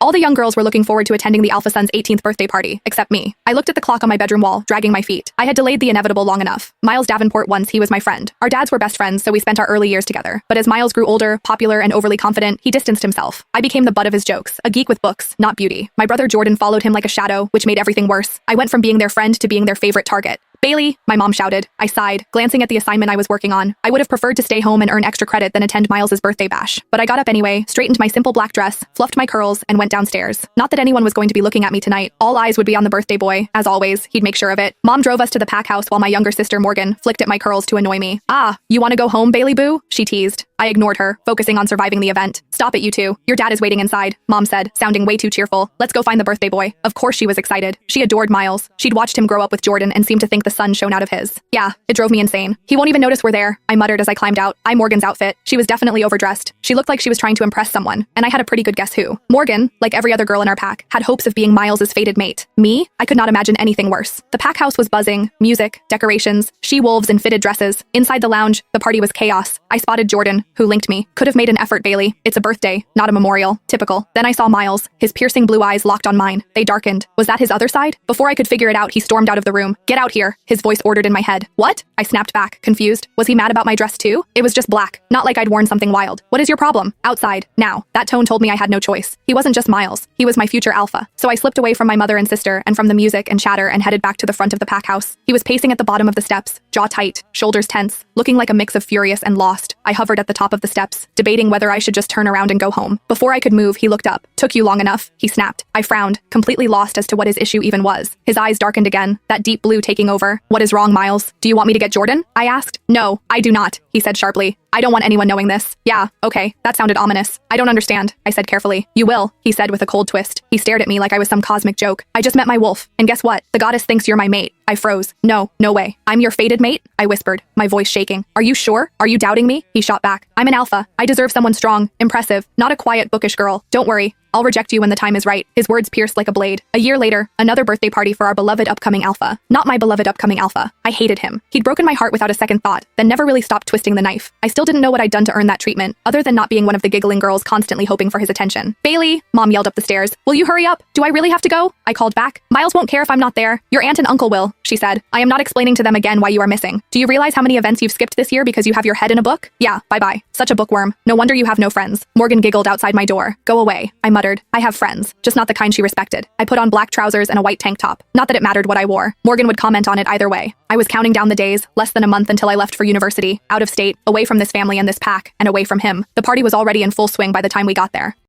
All the young girls were looking forward to attending the Alpha Sun's 18th birthday party, except me. I looked at the clock on my bedroom wall, dragging my feet. I had delayed the inevitable long enough. Miles Davenport once, he was my friend. Our dads were best friends, so we spent our early years together. But as Miles grew older, popular, and overly confident, he distanced himself. I became the butt of his jokes, a geek with books, not beauty. My brother Jordan followed him like a shadow, which made everything worse. I went from being their friend to being their favorite target. Bailey, my mom shouted. I sighed, glancing at the assignment I was working on. I would have preferred to stay home and earn extra credit than attend Miles's birthday bash. But I got up anyway, straightened my simple black dress, fluffed my curls, and went downstairs. Not that anyone was going to be looking at me tonight. All eyes would be on the birthday boy. As always, he'd make sure of it. Mom drove us to the pack house while my younger sister Morgan flicked at my curls to annoy me. Ah, you want to go home, Bailey boo? She teased. I ignored her, focusing on surviving the event. Stop it, you two. Your dad is waiting inside, Mom said, sounding way too cheerful. Let's go find the birthday boy. Of course she was excited. She adored Miles. She'd watched him grow up with Jordan and seemed to think the sun shone out of his. Yeah, it drove me insane. He won't even notice we're there, I muttered as I climbed out. Morgan's outfit. She was definitely overdressed. She looked like she was trying to impress someone, and I had a pretty good guess who. Morgan, like every other girl in our pack, had hopes of being Miles's fated mate. Me? I could not imagine anything worse. The pack house was buzzing, music, decorations, she-wolves in fitted dresses. Inside the lounge, the party was chaos. I spotted Jordan, who linked me. Could have made an effort, Bailey. It's a birthday, not a memorial. Typical. Then I saw Miles. His piercing blue eyes locked on mine. They darkened. Was that his other side? Before I could figure it out, he stormed out of the room. Get out here, his voice ordered in my head. What? I snapped back, confused. Was he mad about my dress too? It was just black. Not like I'd worn something wild. What is your problem? Outside. Now. That tone told me I had no choice. He wasn't just Miles. He was my future alpha. So I slipped away from my mother and sister and from the music and chatter and headed back to the front of the pack house. He was pacing at the bottom of the steps, jaw tight, shoulders tense, looking like a mix of furious and lost. I hovered at the top of the steps, debating whether I should just turn around and go home. Before I could move, he looked up. Took you long enough, he snapped. I frowned, completely lost as to what his issue even was. His eyes darkened again, that deep blue taking over. What is wrong, Miles? Do you want me to get Jordan? I asked. No, I do not, he said sharply. I don't want anyone knowing this. Yeah, okay, that sounded ominous. I don't understand, I said carefully. You will, he said with a cold twist. He stared at me like I was some cosmic joke. I just met my wolf, and guess what? The goddess thinks you're my mate. I froze. No way. I'm your fated mate? I whispered, my voice shaking. Are you sure? Are you doubting me? He shot back. I'm an alpha. I deserve someone strong, impressive, not a quiet, bookish girl. Don't worry. I'll reject you when the time is right. His words pierced like a blade. A year later, another birthday party for our beloved upcoming alpha. Not my beloved upcoming alpha. I hated him. He'd broken my heart without a second thought, then never really stopped twisting the knife. I still didn't know what I'd done to earn that treatment, other than not being one of the giggling girls constantly hoping for his attention. Bailey, Mom yelled up the stairs. Will you hurry up? Do I really have to go? I called back. Miles won't care if I'm not there. Your aunt and uncle will, she said. I am not explaining to them again why you are missing. Do you realize how many events you've skipped this year because you have your head in a book? Yeah, bye-bye. Such a bookworm. No wonder you have no friends. Morgan giggled outside my door. Go away, I muttered. I have friends. Just not the kind she respected. I put on black trousers and a white tank top. Not that it mattered what I wore. Morgan would comment on it either way. I was counting down the days, less than a month until I left for university, out of state, away from this family and this pack, and away from him. The party was already in full swing by the time we got there.